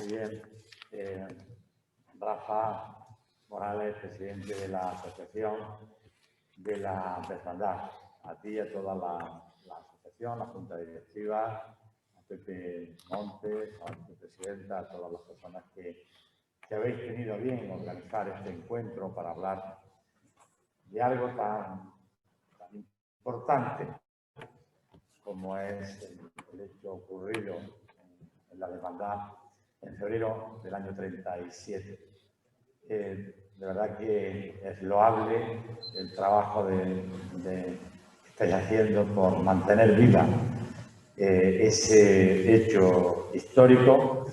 Muy bien. Rafa Morales, presidente de la Asociación de la Hermandad. A ti y a toda la asociación, la Junta Directiva, a Pepe Montes, a la vicepresidenta, a todas las personas que habéis tenido bien organizar este encuentro para hablar de algo tan importante como es el hecho ocurrido en la hermandad en febrero del año 37. De verdad que es loable el trabajo que estáis haciendo por mantener viva ese hecho histórico,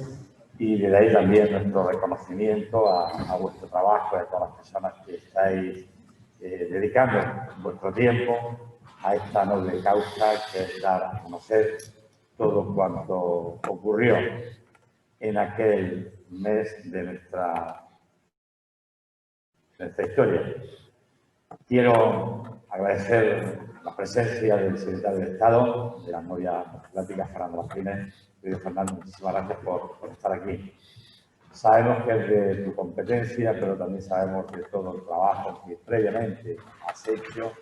y de ahí también nuestro reconocimiento a vuestro trabajo y a todas las personas que estáis dedicando vuestro tiempo a esta noble causa, que es dar a conocer todo cuanto ocurrió en aquel mes de nuestra historia. Quiero agradecer la presencia del secretario de Estado de la Memoria Democrática, Fernando Martínez. Querido Fernando, muchísimas gracias por estar aquí. Sabemos que es de tu competencia, pero también sabemos de todo el trabajo que previamente has hecho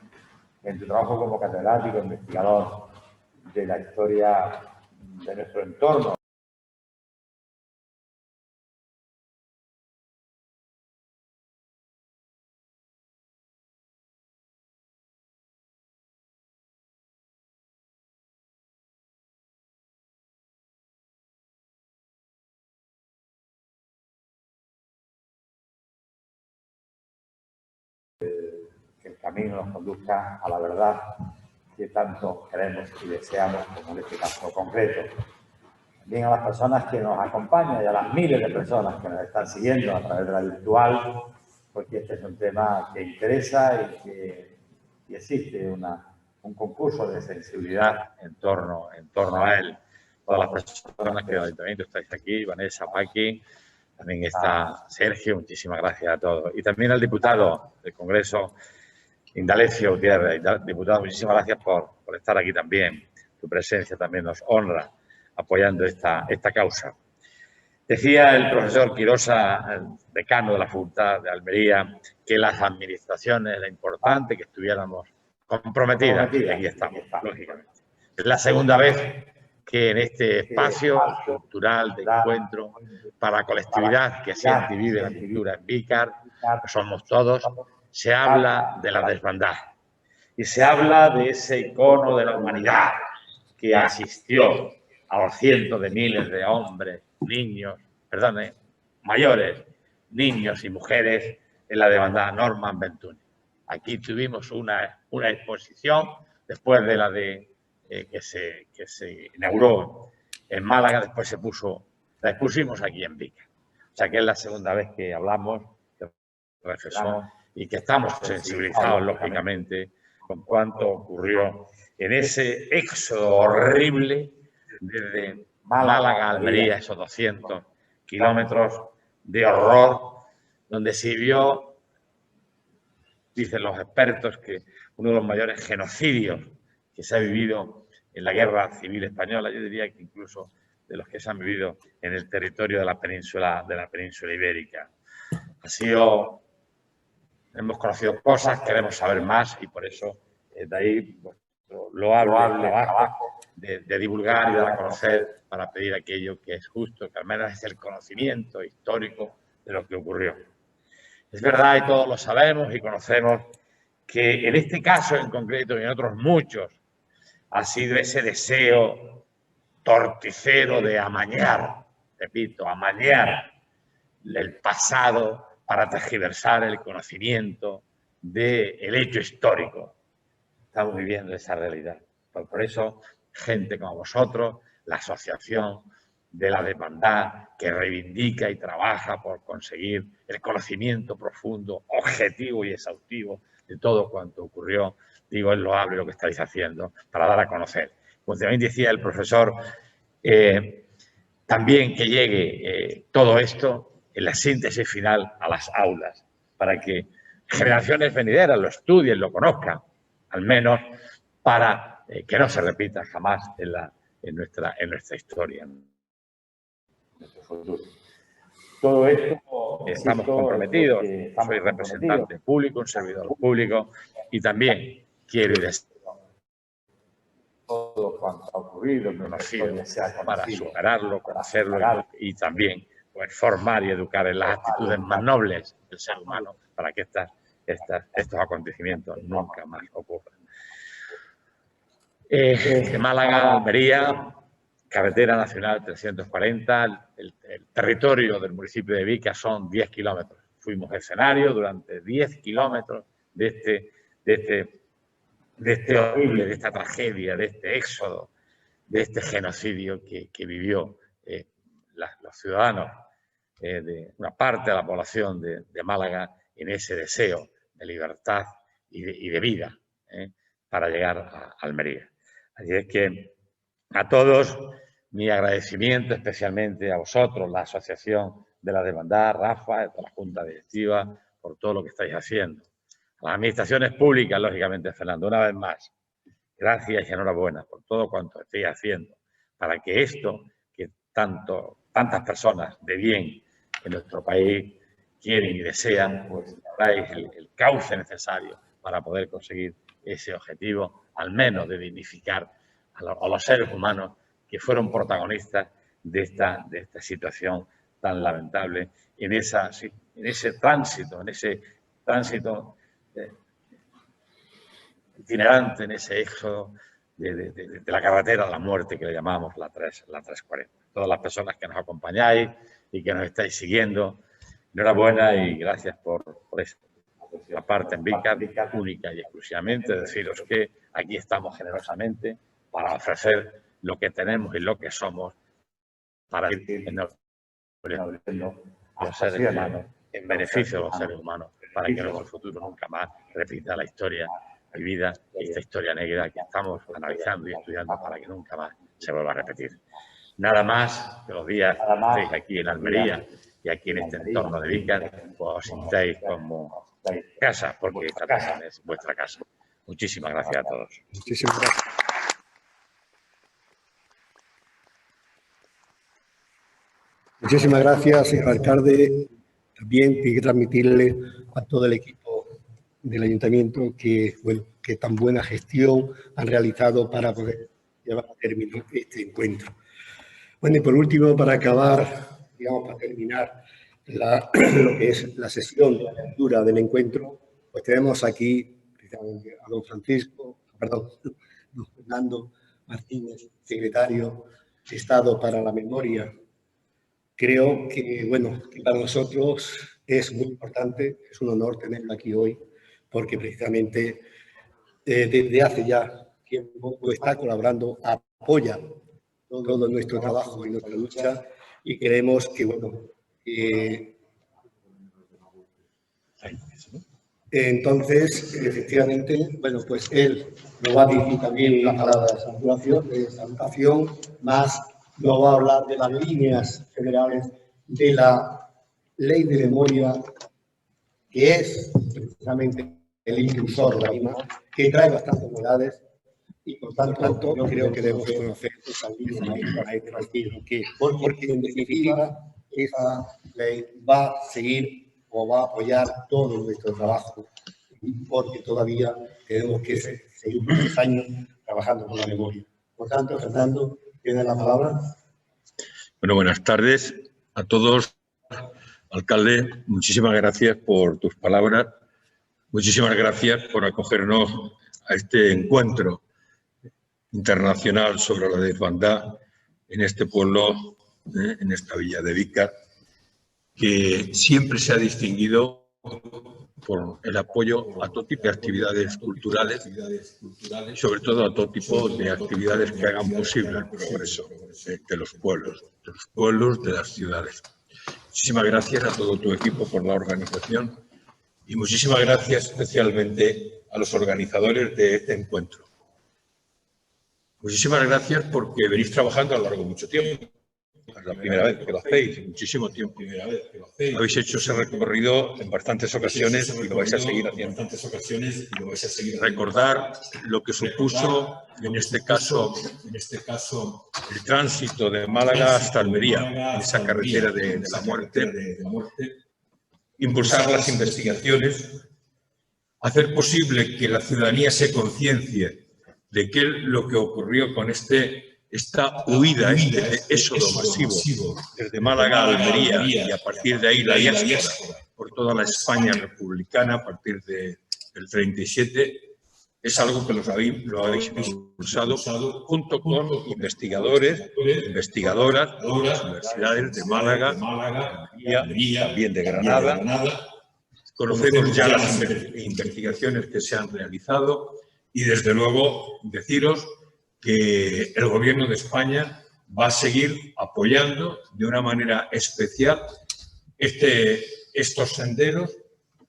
en tu trabajo como catedrático, investigador de la historia de nuestro entorno. Que el camino nos conduzca a la verdad que tanto queremos y deseamos, como en este caso concreto. También a las personas que nos acompañan y a las miles de personas que nos están siguiendo a través de la virtual, porque este es un tema que interesa y existe un concurso de sensibilidad en torno a él. Todas las personas que del Ayuntamiento estáis aquí, Vanessa, Paqui, también está Sergio, muchísimas gracias a todos. Y también al diputado del Congreso, Indalecio Gutiérrez. Diputado, muchísimas gracias por estar aquí también. Tu presencia también nos honra apoyando esta causa. Decía el profesor Quirosa, el decano de la Facultad de Almería, que las administraciones era importante que estuviéramos comprometidas, y aquí estamos, lógicamente. Es la segunda vez que en este espacio cultural de encuentro para la colectividad que siente y vive la cultura en Vícar, que somos todos, se habla de la desbandad y se habla de ese icono de la humanidad que asistió a los cientos de miles de hombres, niños, mayores, niños y mujeres en la desbandada Norman Bentuni. Aquí tuvimos una exposición después de la que se inauguró en Málaga, después la expusimos aquí en Vica. O sea que es la segunda vez que hablamos, que reflexionamos y que estamos sensibilizados, lógicamente, con cuánto ocurrió en ese éxodo horrible desde Málaga a Almería, esos 200 kilómetros de horror, donde se vio, dicen los expertos, que uno de los mayores genocidios que se ha vivido en la Guerra Civil Española, yo diría que incluso de los que se han vivido en el territorio de la península Ibérica. Hemos conocido cosas, queremos saber más, y por eso de ahí vuestro loable trabajo de divulgar y dar a conocer para pedir aquello que es justo, que al menos es el conocimiento histórico de lo que ocurrió. Es verdad, y todos lo sabemos y conocemos, que en este caso en concreto y en otros muchos ha sido ese deseo torticero de amañar, repito, amañar el pasado para tergiversar el conocimiento del hecho histórico. Estamos viviendo esa realidad. Por eso, gente como vosotros, la Asociación de la Hermandad, que reivindica y trabaja por conseguir el conocimiento profundo, objetivo y exhaustivo de todo cuanto ocurrió, digo, es loable lo que estáis haciendo para dar a conocer. Como también decía el profesor, también que llegue todo esto en la síntesis final a las aulas, para que generaciones venideras lo estudien, lo conozcan, al menos para que no se repita jamás en nuestra historia. nuestro futuro. Todo esto, estamos comprometidos. Soy representante público, un servidor público, y también quiero y deseo todo cuanto ha ocurrido, conocido para superarlo, conocerlo y también pues, formar y educar en las actitudes más nobles del ser humano para que estos acontecimientos nunca más ocurran. De Málaga, Almería, carretera nacional 340, el territorio del municipio de Vica son 10 kilómetros. Fuimos escenario durante 10 kilómetros de horrible, de esta tragedia, de este éxodo, de este genocidio que vivió los ciudadanos de una parte de la población de Málaga en ese deseo de libertad y de vida para llegar a Almería. Así es que a todos mi agradecimiento, especialmente a vosotros, la Asociación de la Hermandad, Rafa, a la Junta Directiva, por todo lo que estáis haciendo. A las administraciones públicas, lógicamente, Fernando, una vez más, gracias y enhorabuena por todo cuanto estéis haciendo para que esto que tantas personas de bien en nuestro país quieren y desean, pues dais el cauce necesario para poder conseguir ese objetivo, al menos de dignificar a los seres humanos que fueron protagonistas de esta situación tan lamentable, en ese tránsito itinerante, en ese éxodo de la carretera a la muerte que le llamamos la 340. Todas las personas que nos acompañáis y que nos estáis siguiendo, enhorabuena y gracias por esto. La parte en Vicar, única y exclusivamente, deciros que aquí estamos generosamente para ofrecer lo que tenemos y lo que somos para ir en los seres humanos, en beneficio de los seres humanos, para que nuestro futuro nunca más repita la historia vivida, esta historia negra que estamos analizando y estudiando para que nunca más se vuelva a repetir. Nada más que los días que estéis aquí en Almería y aquí en este entorno de Vícar, pues os sintáis como casa, porque esta también es vuestra casa. Muchísimas gracias a todos. Muchísimas gracias. Muchísimas gracias, señor alcalde. También hay que transmitirle a todo el equipo del ayuntamiento que tan buena gestión han realizado para poder llevar a término este encuentro. Bueno, y por último, para acabar, digamos, para terminar lo que es la sesión de apertura del encuentro, pues tenemos aquí a don Fernando Martínez, secretario de Estado para la Memoria. Creo que, que para nosotros es muy importante, es un honor tenerlo aquí hoy, porque precisamente desde hace ya tiempo está colaborando, apoya todo nuestro trabajo y nuestra lucha, y creemos que, entonces, efectivamente, pues él nos va a dirigir también la palabra de salutación, más nos va a hablar de las líneas generales de la ley de memoria, que es precisamente el impulsor de la misma, que trae bastantes novedades y, por tanto, yo creo que debemos conocer esas líneas maestras, porque en definitiva esa ley va a seguir o va a apoyar todo nuestro trabajo, porque todavía tenemos que seguir muchos años trabajando con la memoria. Por tanto, Fernando, ¿tiene la palabra? Bueno, buenas tardes a todos. Alcalde, muchísimas gracias por tus palabras. Muchísimas gracias por acogernos a este encuentro internacional sobre la desbandada en este pueblo, en esta villa de Vícar, que siempre se ha distinguido por el apoyo a todo tipo de actividades culturales, sobre todo a todo tipo de actividades que hagan posible el progreso de los pueblos, de las ciudades. Muchísimas gracias a todo tu equipo por la organización y muchísimas gracias especialmente a los organizadores de este encuentro. Muchísimas gracias porque venís trabajando a lo largo de mucho tiempo. es la primera vez que lo hacéis, en muchísimo tiempo. Habéis hecho ese recorrido en bastantes ocasiones y lo vais a seguir haciendo. Recordar lo que supuso, en este caso, el tránsito de Málaga hasta Almería, en esa carretera de la muerte, impulsar las investigaciones, hacer posible que la ciudadanía se conciencie de qué es lo que ocurrió con esta huida, este éxodo masivo desde Málaga a Almería y a partir de ahí la diáspora por toda la España republicana a partir del 37, es algo que lo habéis impulsado junto con investigadores, investigadoras de las universidades de Málaga, Almería, también de Granada. Conocemos ya las investigaciones que se han realizado y, desde luego, deciros que el Gobierno de España va a seguir apoyando de una manera especial estos senderos,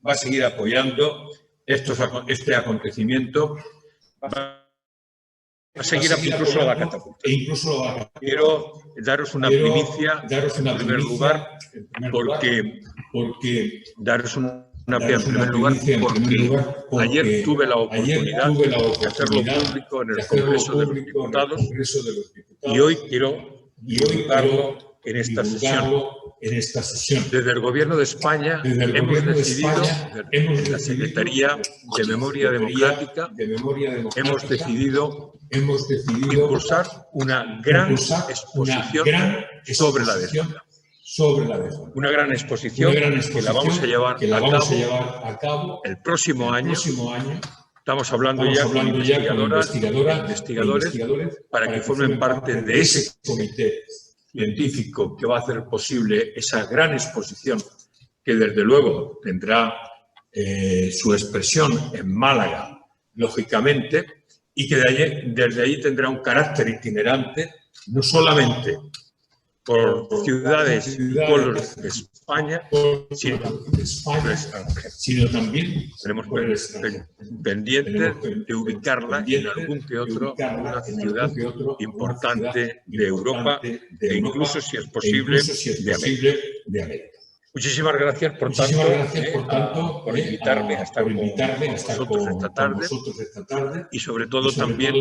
va a seguir apoyando este acontecimiento, va a seguir incluso la catapulta. Quiero daros una primicia, en primer lugar, porque ayer tuve la oportunidad de hacerlo público en el Congreso de los Diputados y hoy quiero divulgarlo en esta sesión. Desde el Gobierno de España hemos decidido, en la Secretaría de Memoria Democrática, hemos decidido impulsar una gran exposición sobre la desnudez. Una gran exposición que la vamos a llevar a cabo el próximo año. Estamos hablando ya con investigadoras e investigadores para que formen parte de ese comité científico que va a hacer posible esa gran exposición que, desde luego, tendrá su expresión en Málaga, lógicamente, y que desde allí tendrá un carácter itinerante, no solamente por ciudades y pueblos de España, sino también tenemos pendientes de ubicarla en algún que otro, una ciudad importante de Europa e incluso, si es posible, de América. Muchísimas gracias, por tanto, por invitarme a estar con vosotros esta tarde y, sobre todo, también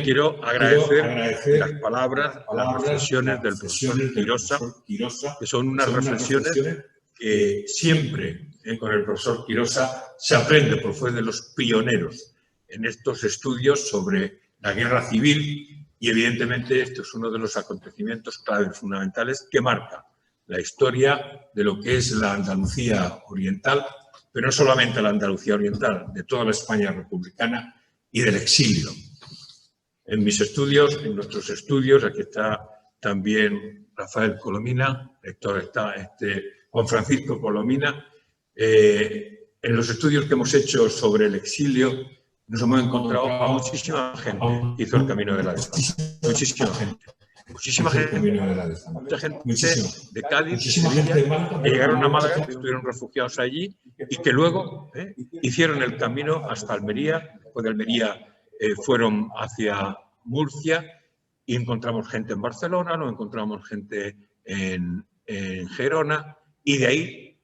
quiero agradecer las palabras, las reflexiones del profesor Quirosa, que son unas reflexiones que siempre con el profesor Quirosa se aprende, porque fue de los pioneros en estos estudios sobre la guerra civil y, evidentemente, este es uno de los acontecimientos claves fundamentales que marca la historia de lo que es la Andalucía oriental, pero no solamente la Andalucía oriental, de toda la España republicana y del exilio. En mis estudios, en nuestros estudios, aquí está también Rafael Colomina, Héctor está Juan Francisco Colomina. En los estudios que hemos hecho sobre el exilio nos hemos encontrado a muchísima gente que hizo el Camino de la Desnudez. Muchísima gente. Muchísima gente, mucha gente de Cádiz, de Sevilla, que llegaron a Málaga, que estuvieron refugiados allí y que luego hicieron el camino hasta Almería. Después de Almería fueron hacia Murcia y encontramos gente en Barcelona, nos encontramos gente en Gerona y de ahí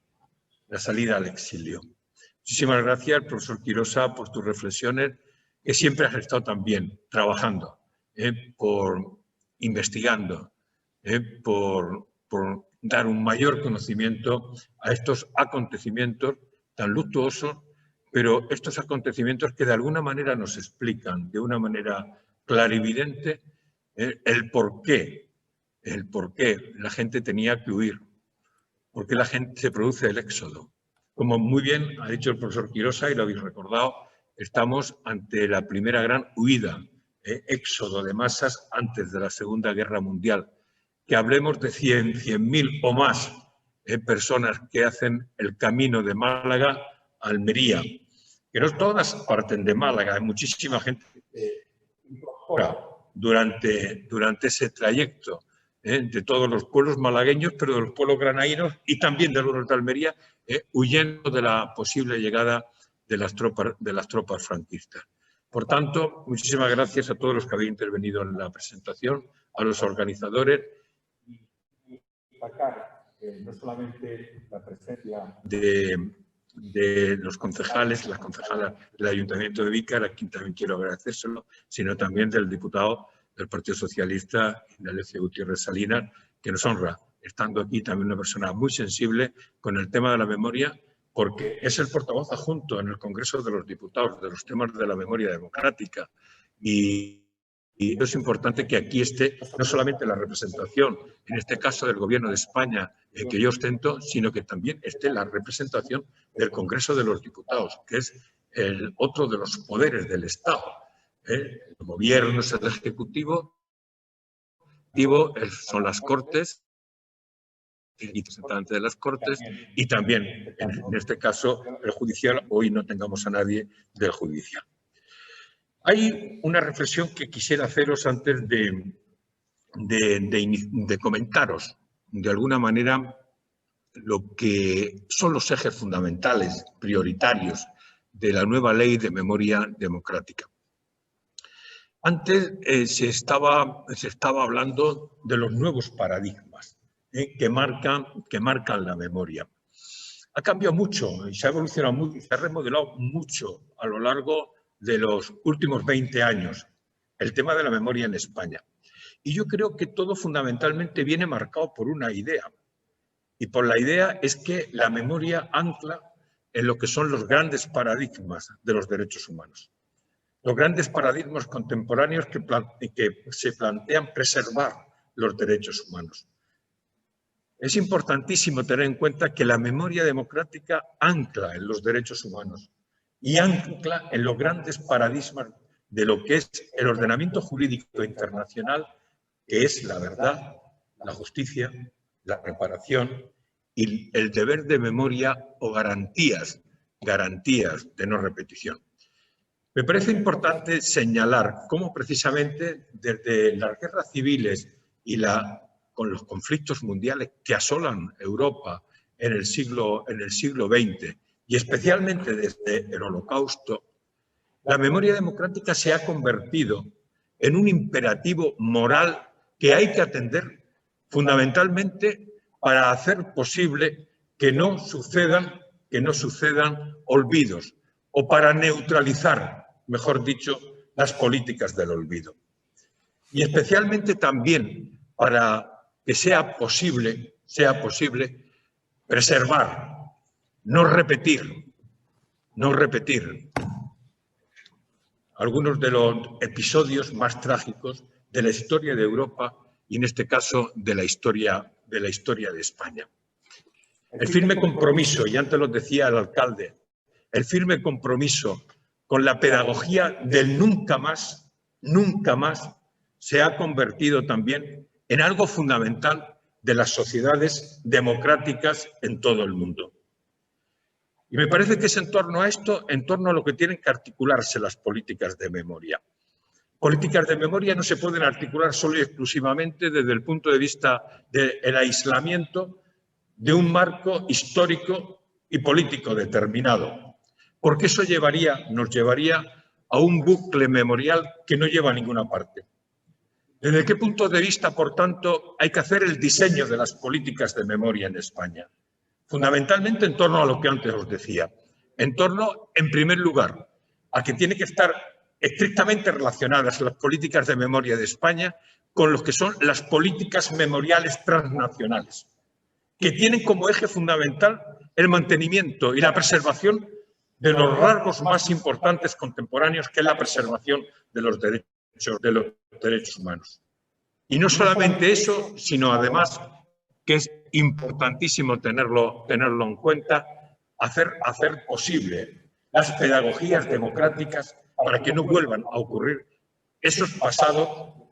la salida al exilio. Muchísimas gracias, profesor Quirosa, por tus reflexiones, que siempre has estado también trabajando investigando, por dar un mayor conocimiento a estos acontecimientos tan luctuosos, pero estos acontecimientos que de alguna manera nos explican de una manera clarividente el por qué la gente tenía que huir, por qué la gente se produce el éxodo. Como muy bien ha dicho el profesor Quirosa y lo habéis recordado, estamos ante la primera gran huida, éxodo de masas antes de la Segunda Guerra Mundial. Que hablemos de 100.000 o más personas que hacen el camino de Málaga a Almería. Que no todas parten de Málaga, hay muchísima gente que incorpora durante ese trayecto de todos los pueblos malagueños, pero de los pueblos granadinos y también de los de Almería, huyendo de la posible llegada de las tropas franquistas. Por tanto, muchísimas gracias a todos los que habéis intervenido en la presentación, a los organizadores. destacar no solamente la presencia de los concejales, las concejalas del Ayuntamiento de Vícar, a quien también quiero agradecérselo, sino también del diputado del Partido Socialista, Indalecio Gutiérrez Salinas, que nos honra, estando aquí también una persona muy sensible con el tema de la memoria, porque es el portavoz adjunto en el Congreso de los Diputados de los temas de la memoria democrática. Y es importante que aquí esté no solamente la representación, en este caso del Gobierno de España, que yo ostento, sino que también esté la representación del Congreso de los Diputados, que es el otro de los poderes del Estado. El Gobierno es el Ejecutivo, son las Cortes, y representante de las Cortes, y también, en este caso, el Judicial. Hoy no tengamos a nadie del Judicial. Hay una reflexión que quisiera haceros antes de comentaros, de alguna manera, lo que son los ejes fundamentales, prioritarios, de la nueva Ley de Memoria Democrática. Antes se estaba hablando de los nuevos paradigmas que marcan la memoria. Ha cambiado mucho y se ha evolucionado mucho, se ha remodelado mucho a lo largo de los últimos 20 años el tema de la memoria en España. Y yo creo que todo fundamentalmente viene marcado por una idea. Y por la idea es que la memoria ancla en lo que son los grandes paradigmas de los derechos humanos. Los grandes paradigmas contemporáneos que se plantean preservar los derechos humanos. Es importantísimo tener en cuenta que la memoria democrática ancla en los derechos humanos y ancla en los grandes paradigmas de lo que es el ordenamiento jurídico internacional, que es la verdad, la justicia, la reparación y el deber de memoria o garantías de no repetición. Me parece importante señalar cómo precisamente desde las guerras civiles y con los conflictos mundiales que asolan Europa en el siglo XX y especialmente desde el Holocausto, la memoria democrática se ha convertido en un imperativo moral que hay que atender fundamentalmente para hacer posible que no sucedan olvidos o para neutralizar, mejor dicho, las políticas del olvido. Y especialmente también para que sea posible preservar, no repetir algunos de los episodios más trágicos de la historia de Europa y en este caso de la historia de España. El firme compromiso, y antes lo decía el alcalde, el firme compromiso con la pedagogía del nunca más, se ha convertido también en algo fundamental de las sociedades democráticas en todo el mundo. Y me parece que es en torno a esto, en torno a lo que tienen que articularse las políticas de memoria. Políticas de memoria no se pueden articular solo y exclusivamente desde el punto de vista del aislamiento de un marco histórico y político determinado, porque eso nos llevaría a un bucle memorial que no lleva a ninguna parte. ¿Desde qué punto de vista, por tanto, hay que hacer el diseño de las políticas de memoria en España? Fundamentalmente en torno a lo que antes os decía. En torno, en primer lugar, a que tiene que estar estrictamente relacionadas las políticas de memoria de España con lo que son las políticas memoriales transnacionales, que tienen como eje fundamental el mantenimiento y la preservación de los rasgos más importantes contemporáneos, que es la preservación de los derechos humanos. Y no solamente eso, sino además, que es importantísimo tenerlo en cuenta, hacer posible las pedagogías democráticas para que no vuelvan a ocurrir ese pasado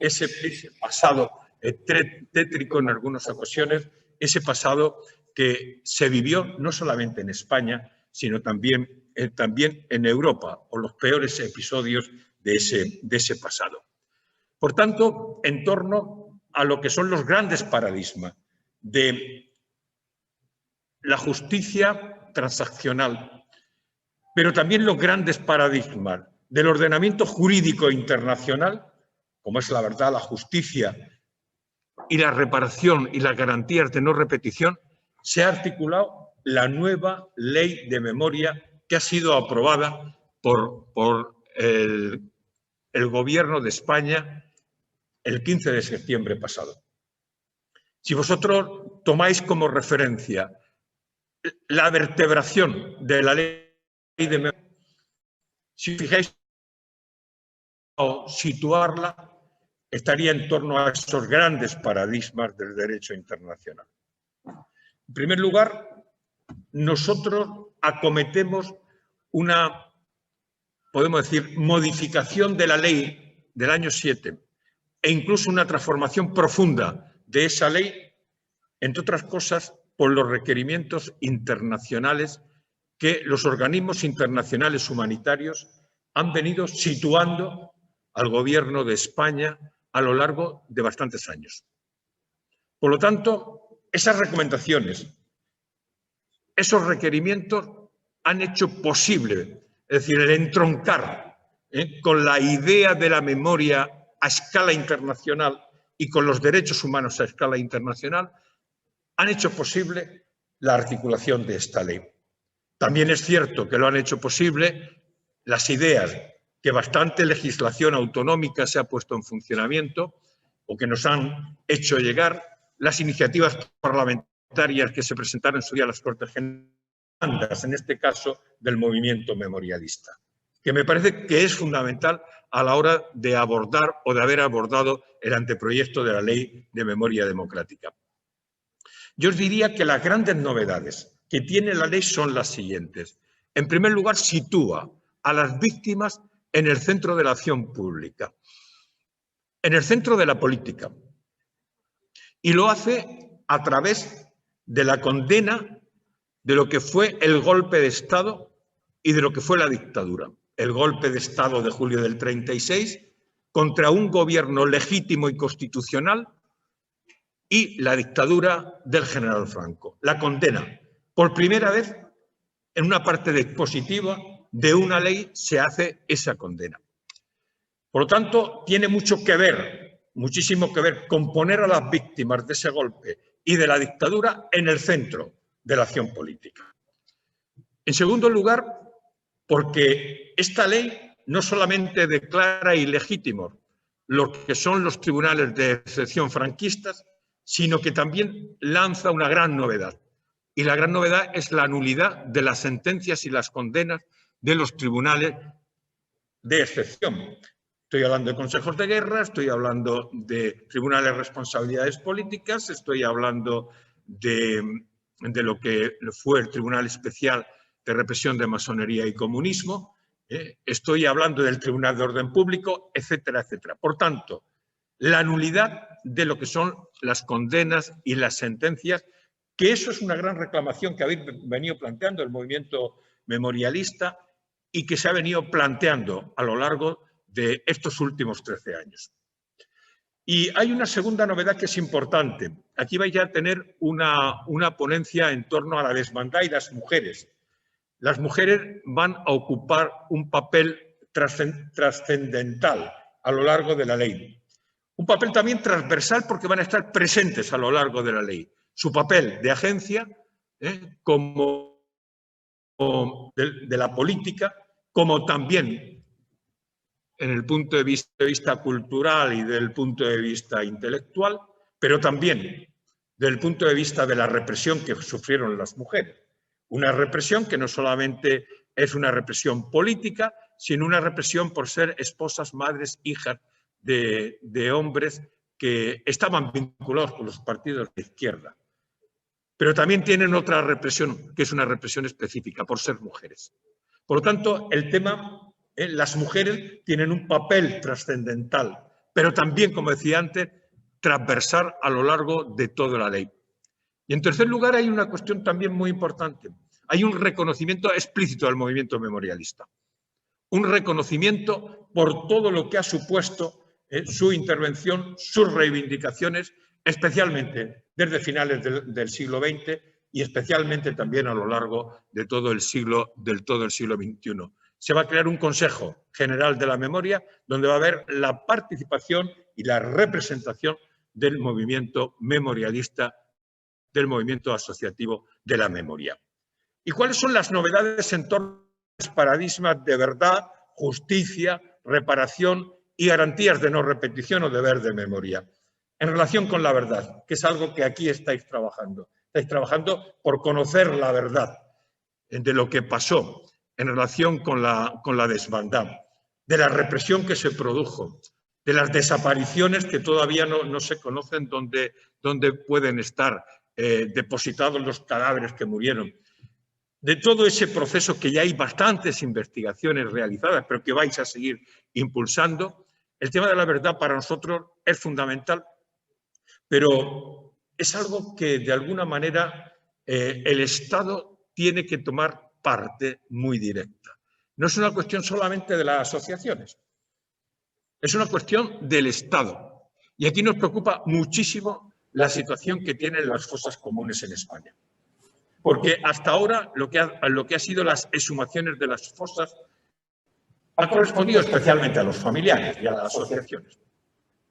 tétrico en algunas ocasiones, ese pasado que se vivió no solamente en España, sino también en Europa, o los peores episodios de ese pasado. Por tanto, en torno a lo que son los grandes paradigmas de la justicia transaccional, pero también los grandes paradigmas del ordenamiento jurídico internacional, como es la verdad, la justicia y la reparación y las garantías de no repetición, se ha articulado la nueva ley de memoria que ha sido aprobada por el Gobierno de España el 15 de septiembre pasado. Si vosotros tomáis como referencia la vertebración de la ley de memoria, si fijáis o situarla, estaría en torno a esos grandes paradigmas del derecho internacional. En primer lugar, nosotros acometemos una, podemos decir, modificación de la ley del año 7 e incluso una transformación profunda de esa ley, entre otras cosas, por los requerimientos internacionales que los organismos internacionales humanitarios han venido situando al Gobierno de España a lo largo de bastantes años. Por lo tanto, esas recomendaciones, esos requerimientos han hecho posible, es decir, el entroncar con la idea de la memoria a escala internacional y con los derechos humanos a escala internacional, han hecho posible la articulación de esta ley. También es cierto que lo han hecho posible las ideas que bastante legislación autonómica se ha puesto en funcionamiento o que nos han hecho llegar las iniciativas parlamentarias que se presentaron en su día a las Cortes Generales, en este caso del movimiento memorialista, que me parece que es fundamental a la hora de abordar o de haber abordado el anteproyecto de la Ley de Memoria Democrática. Yo os diría que las grandes novedades que tiene la ley son las siguientes. En primer lugar, sitúa a las víctimas en el centro de la acción pública, en el centro de la política. Y lo hace a través de la condena de lo que fue el golpe de Estado y de lo que fue la dictadura. El golpe de Estado de julio del 36 contra un gobierno legítimo y constitucional y la dictadura del general Franco. La condena. Por primera vez, en una parte dispositiva de una ley se hace esa condena. Por lo tanto, tiene mucho que ver, muchísimo que ver con poner a las víctimas de ese golpe y de la dictadura en el centro de la acción política. En segundo lugar, porque esta ley no solamente declara ilegítimos lo que son los tribunales de excepción franquistas, sino que también lanza una gran novedad. Y la gran novedad es la nulidad de las sentencias y las condenas de los tribunales de excepción. Estoy hablando de consejos de guerra, estoy hablando de tribunales de responsabilidades políticas, estoy hablando de lo que fue el Tribunal Especial de Represión de Masonería y Comunismo, estoy hablando del Tribunal de Orden Público, etcétera, etcétera. Por tanto, la nulidad de lo que son las condenas y las sentencias, que eso es una gran reclamación que habéis venido planteando el movimiento memorialista y que se ha venido planteando a lo largo de estos últimos 13 años. Y hay una segunda novedad que es importante. Aquí vais a tener una ponencia en torno a la desbandada y las mujeres. Las mujeres van a ocupar un papel trascendental a lo largo de la ley. Un papel también transversal porque van a estar presentes a lo largo de la ley. Su papel de agencia como de la política, como también en el punto de vista cultural y del punto de vista intelectual, pero también del punto de vista de la represión que sufrieron las mujeres. Una represión que no solamente es una represión política, sino una represión por ser esposas, madres, hijas de hombres que estaban vinculados con los partidos de izquierda. Pero también tienen otra represión, que es una represión específica, por ser mujeres. Por lo tanto, el tema, las mujeres tienen un papel trascendental, pero también, como decía antes, transversal a lo largo de toda la ley. Y en tercer lugar, hay una cuestión también muy importante. Hay un reconocimiento explícito del movimiento memorialista. Un reconocimiento por todo lo que ha supuesto su intervención, sus reivindicaciones, especialmente desde finales del siglo XX y especialmente también a lo largo de todo el siglo XXI. Se va a crear un Consejo General de la Memoria donde va a haber la participación y la representación del movimiento memorialista, del movimiento asociativo de la memoria. ¿Y cuáles son las novedades en torno a los paradigmas de verdad, justicia, reparación y garantías de no repetición o deber de memoria? En relación con la verdad, que es algo que aquí estáis trabajando. Estáis trabajando por conocer la verdad de lo que pasó en relación con la desbandada, de la represión que se produjo, de las desapariciones que todavía no se conocen dónde pueden estar depositados los cadáveres que murieron. De todo ese proceso que ya hay bastantes investigaciones realizadas, pero que vais a seguir impulsando, el tema de la verdad para nosotros es fundamental, pero es algo que de alguna manera el Estado tiene que tomar parte muy directa. No es una cuestión solamente de las asociaciones, es una cuestión del Estado. Y aquí nos preocupa muchísimo la situación que tienen las fosas comunes en España. Porque hasta ahora lo que ha sido las exhumaciones de las fosas ha correspondido especialmente a los familiares y a las asociaciones.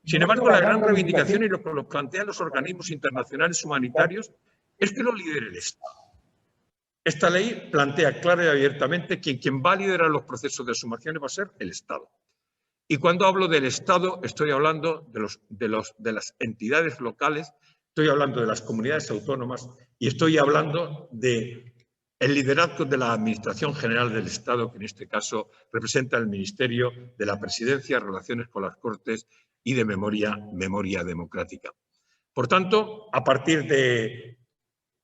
Sin embargo, la gran reivindicación y lo que lo plantean los organismos internacionales humanitarios es que lo lidere el Estado. Esta ley plantea clara y abiertamente que quien va a liderar los procesos de exhumaciones va a ser el Estado. Y cuando hablo del Estado, estoy hablando de las entidades locales, estoy hablando de las comunidades autónomas y estoy hablando del liderazgo de la Administración General del Estado, que en este caso representa el Ministerio de la Presidencia, Relaciones con las Cortes y de Memoria Democrática. Por tanto, a partir de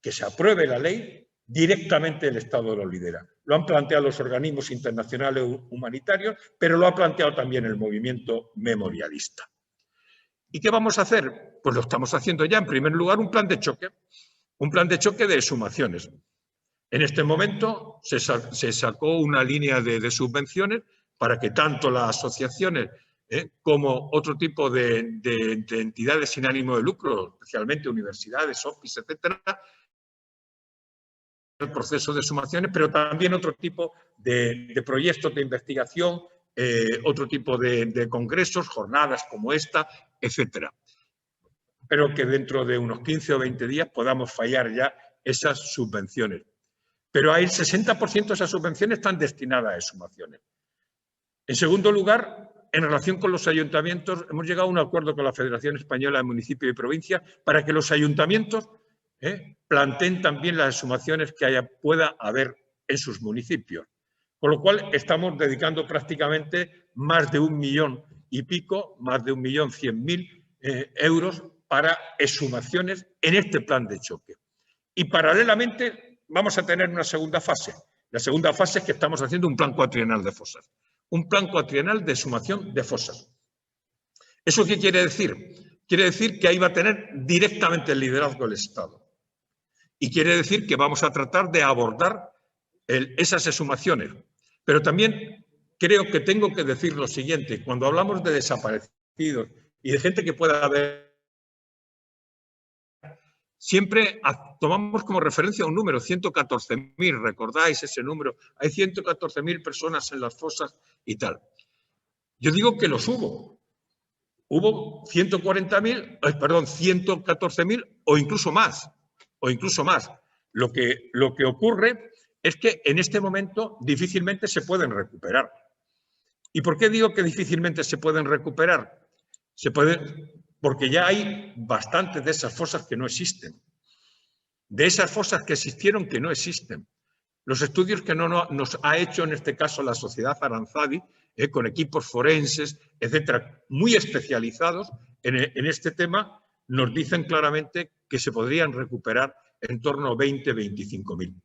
que se apruebe la ley, directamente el Estado lo lidera. Lo han planteado los organismos internacionales humanitarios, pero lo ha planteado también el movimiento memorialista. ¿Y qué vamos a hacer? Pues lo estamos haciendo ya. En primer lugar, un plan de choque de exhumaciones. En este momento se sacó una línea de subvenciones para que tanto las asociaciones como otro tipo de entidades sin ánimo de lucro, especialmente universidades, OPIs, etcétera, el proceso de exhumaciones, pero también otro tipo de proyectos de investigación, otro tipo de congresos, jornadas como esta, etcétera. Espero que dentro de unos 15 o 20 días podamos fallar ya esas subvenciones. Pero el 60% de esas subvenciones están destinadas a exhumaciones. En segundo lugar, en relación con los ayuntamientos, hemos llegado a un acuerdo con la Federación Española de Municipios y Provincias para que los ayuntamientos planteen también las exhumaciones que pueda haber en sus municipios. Con lo cual, estamos dedicando prácticamente más de 1 millón y pico, más de 1.100.000 euros para exhumaciones en este plan de choque. Y paralelamente vamos a tener una segunda fase. La segunda fase es que estamos haciendo un plan cuatrienal de fosas. Un plan cuatrienal de exhumación de fosas. ¿Eso qué quiere decir? Quiere decir que ahí va a tener directamente el liderazgo del Estado. Y quiere decir que vamos a tratar de abordar esas exhumaciones. Pero también creo que tengo que decir lo siguiente. Cuando hablamos de desaparecidos y de gente que pueda haber, siempre tomamos como referencia un número, 114.000, ¿recordáis ese número? Hay 114.000 personas en las fosas y tal. Yo digo que los hubo. Hubo 114.000 o incluso más. Lo que ocurre es que en este momento difícilmente se pueden recuperar. ¿Y por qué digo que difícilmente se pueden recuperar? Porque ya hay bastantes de esas fosas que no existen. De esas fosas que existieron que no existen. Los estudios que nos ha hecho en este caso la Sociedad Aranzadi, con equipos forenses, etcétera, muy especializados en este tema, nos dicen claramente que se podrían recuperar en torno a 20.000, 25.000.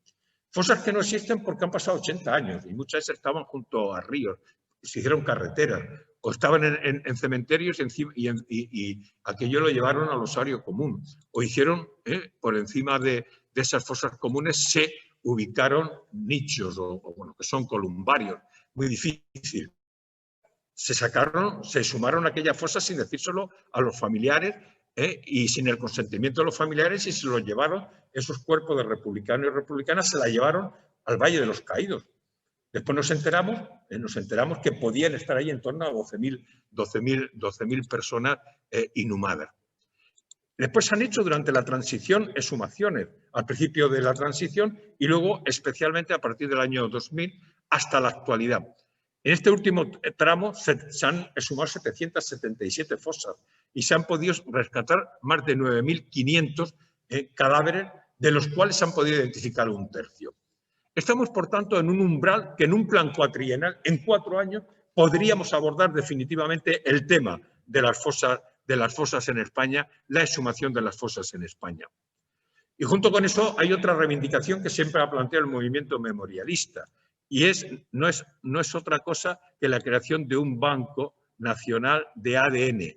Fosas que no existen porque han pasado 80 años y muchas veces estaban junto a ríos, se hicieron carreteras o estaban en cementerios y aquello lo llevaron al osario común o hicieron por encima de esas fosas comunes se ubicaron nichos o que son columbarios, muy difícil. Se exhumaron aquellas fosas sin decírselo a los familiares y sin el consentimiento de los familiares y se los llevaron, esos cuerpos de republicanos y republicanas se la llevaron al Valle de los Caídos. Después nos enteramos que podían estar ahí en torno a 12.000 personas inhumadas. Después se han hecho durante la transición exhumaciones, al principio de la transición y luego especialmente a partir del año 2000 hasta la actualidad. En este último tramo se han exhumado 777 fosas y se han podido rescatar más de 9.500 cadáveres, de los cuales se han podido identificar un tercio. Estamos, por tanto, en un umbral que en un plan cuatrienal, en 4 años, podríamos abordar definitivamente el tema de las fosas en España, la exhumación de las fosas en España. Y junto con eso hay otra reivindicación que siempre ha planteado el movimiento memorialista, y no es otra cosa que la creación de un banco nacional de ADN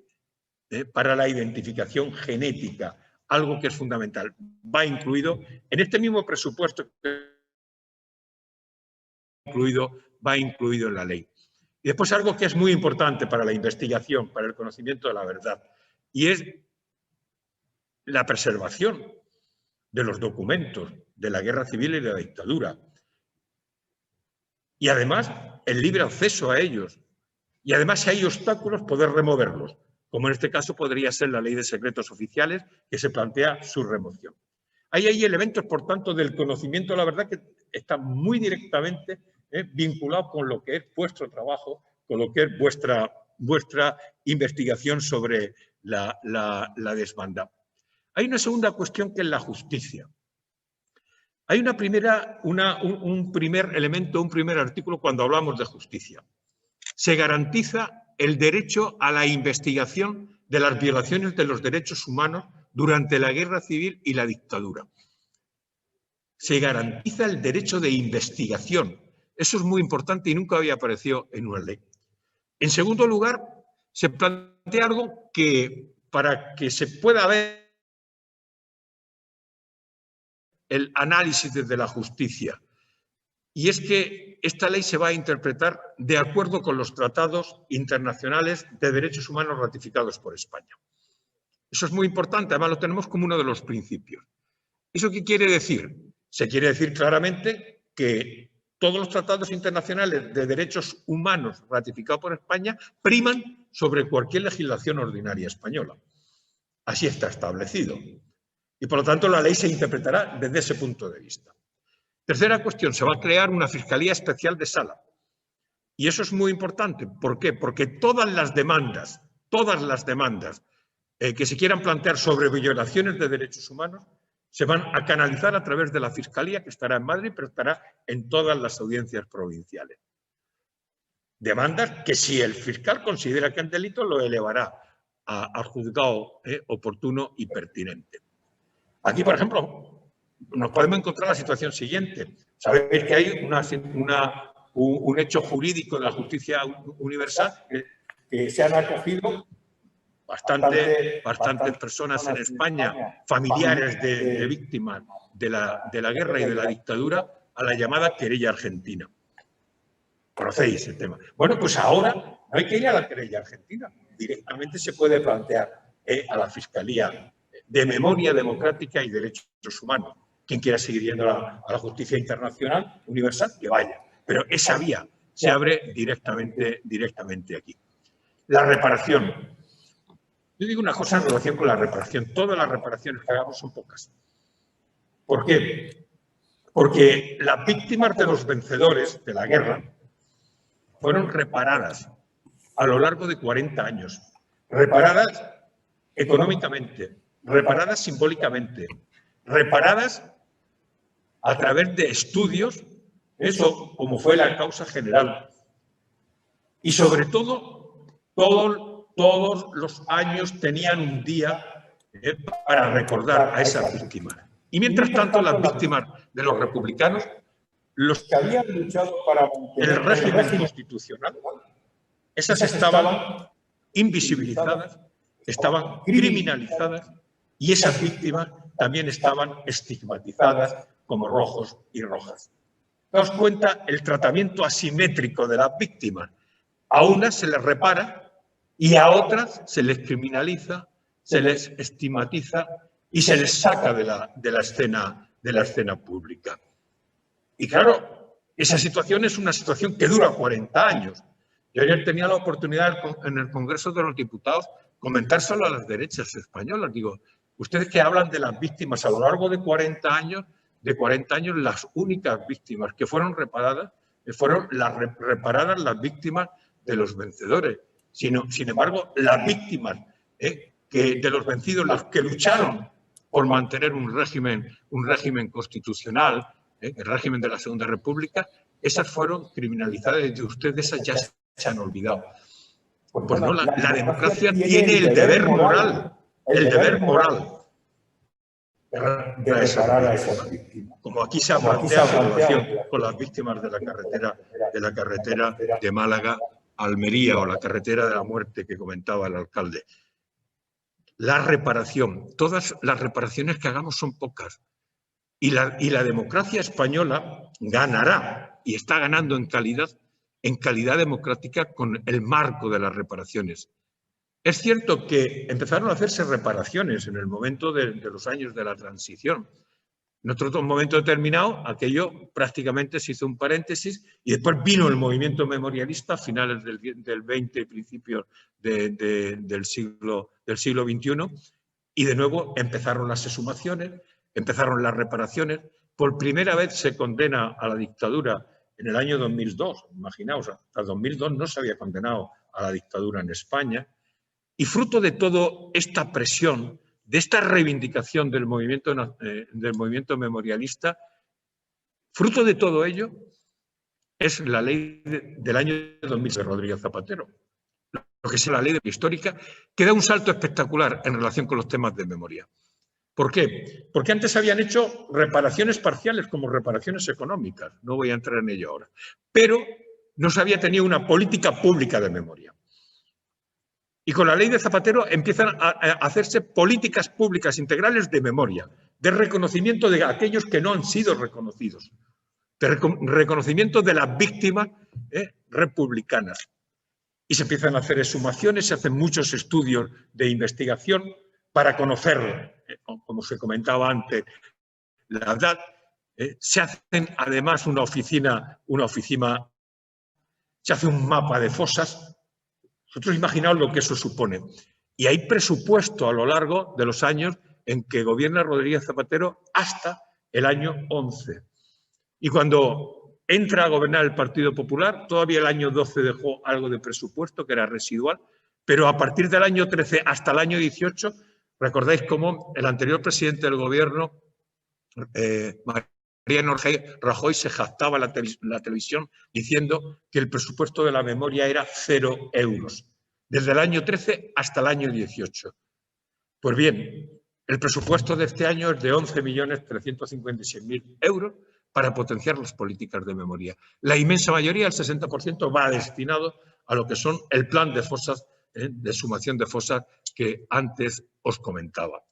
para la identificación genética, algo que es fundamental. Va incluido en este mismo presupuesto, va incluido en la ley. Y después algo que es muy importante para la investigación, para el conocimiento de la verdad, y es la preservación de los documentos de la guerra civil y de la dictadura. Y además, el libre acceso a ellos. Y además, si hay obstáculos, poder removerlos, como en este caso podría ser la Ley de Secretos Oficiales, que se plantea su remoción. Ahí hay elementos, por tanto, del conocimiento de la verdad que están muy directamente vinculados con lo que es vuestro trabajo, con lo que es vuestra investigación sobre la desbandada. Hay una segunda cuestión que es la justicia. Hay un primer elemento, un primer artículo cuando hablamos de justicia. Se garantiza el derecho a la investigación de las violaciones de los derechos humanos durante la guerra civil y la dictadura. Se garantiza el derecho de investigación. Eso es muy importante y nunca había aparecido en una ley. En segundo lugar, se plantea algo que para que se pueda ver el análisis desde la justicia, y es que esta ley se va a interpretar de acuerdo con los tratados internacionales de derechos humanos ratificados por España. Eso es muy importante, además lo tenemos como uno de los principios. ¿Eso qué quiere decir? Se quiere decir claramente que todos los tratados internacionales de derechos humanos ratificados por España priman sobre cualquier legislación ordinaria española. Así está establecido. Y por lo tanto la ley se interpretará desde ese punto de vista. Tercera cuestión, se va a crear una Fiscalía Especial de Sala. Y eso es muy importante. ¿Por qué? Porque todas las demandas que se quieran plantear sobre violaciones de derechos humanos se van a canalizar a través de la Fiscalía, que estará en Madrid, pero estará en todas las audiencias provinciales. Demandas que si el fiscal considera que es delito, lo elevará al juzgado oportuno y pertinente. Aquí, por ejemplo, nos podemos encontrar la situación siguiente. Sabéis que hay un hecho jurídico de la justicia universal que se han acogido bastantes personas en España, familiares de víctimas de la guerra y de la dictadura, a la llamada querella argentina. ¿Conocéis el tema? Bueno, pues ahora no hay que ir a la querella argentina. Directamente se puede plantear a la Fiscalía de Memoria Democrática y Derechos Humanos. Quien quiera seguir yendo a la justicia internacional universal, que vaya. Pero esa vía se abre directamente aquí. La reparación. Yo digo una cosa en relación con la reparación. Todas las reparaciones que hagamos son pocas. ¿Por qué? Porque las víctimas de los vencedores de la guerra fueron reparadas a lo largo de 40 años. Reparadas económicamente, reparadas simbólicamente, reparadas a través de estudios, eso como fue la causa general. Y sobre todo, todos los años tenían un día para recordar a esas víctimas. Y mientras tanto, las víctimas de los republicanos, los que habían luchado para el régimen constitucional, esas estaban invisibilizadas, estaban criminalizadas y esas víctimas también estaban estigmatizadas como rojos y rojas. Daos cuenta el tratamiento asimétrico de las víctimas. A unas se les repara y a otras se les criminaliza, se les estigmatiza y se les saca de la escena pública. Y claro, esa situación es una situación que dura 40 años. Yo ayer tenía la oportunidad en el Congreso de los Diputados comentárselo a las derechas españolas. Digo, Ustedes que hablan de las víctimas a lo largo de 40 años, las únicas víctimas que fueron reparadas fueron reparadas las víctimas de los vencedores. Sin embargo, las víctimas de los vencidos, las que lucharon por mantener un régimen constitucional, el régimen de la Segunda República, esas fueron criminalizadas y de ustedes esas ya se han olvidado. Pues no, la democracia tiene el deber moral, de reparar a esas víctimas. Como aquí se ha planteado en relación con las víctimas de la carretera de Málaga a Almería o la carretera de la muerte que comentaba el alcalde. La reparación, todas las reparaciones que hagamos son pocas. Y la democracia española ganará, y está ganando en calidad democrática con el marco de las reparaciones. Es cierto que empezaron a hacerse reparaciones en el momento de los años de la transición. En otro momento determinado, aquello prácticamente se hizo un paréntesis y después vino el movimiento memorialista a finales del XX y principios del siglo XXI y de nuevo empezaron las exhumaciones, empezaron las reparaciones. Por primera vez se condena a la dictadura en el año 2002. Imaginaos, hasta el 2002 no se había condenado a la dictadura en España. Y fruto de toda esta presión, de esta reivindicación del movimiento memorialista, fruto de todo ello es la ley del año 2000 de Rodríguez Zapatero, lo que es la ley histórica, que da un salto espectacular en relación con los temas de memoria. ¿Por qué? Porque antes habían hecho reparaciones parciales como reparaciones económicas, no voy a entrar en ello ahora, pero no se había tenido una política pública de memoria. Y con la ley de Zapatero empiezan a hacerse políticas públicas integrales de memoria, de reconocimiento de aquellos que no han sido reconocidos, de reconocimiento de las víctimas republicanas. Y se empiezan a hacer exhumaciones, se hacen muchos estudios de investigación para conocer, como se comentaba antes, la verdad. Se hacen además se hace un mapa de fosas. Vosotros imaginaos lo que eso supone. Y hay presupuesto a lo largo de los años en que gobierna Rodríguez Zapatero hasta el año 11. Y cuando entra a gobernar el Partido Popular, todavía el año 12 dejó algo de presupuesto que era residual, pero a partir del año 13 hasta el año 18, recordáis cómo el anterior presidente del gobierno, Mariano Rajoy, se jactaba en la televisión diciendo que el presupuesto de la memoria era 0 euros, desde el año 13 hasta el año 18. Pues bien, el presupuesto de este año es de 11.356.000 euros para potenciar las políticas de memoria. La inmensa mayoría, el 60%, va destinado a lo que son el plan de fosas, de exhumación de fosas que antes os comentaba.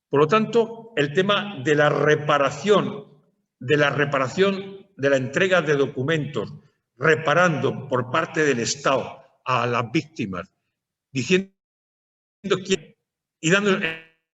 Por lo tanto, el tema de la reparación, de la entrega de documentos, reparando por parte del Estado a las víctimas, diciendo quién y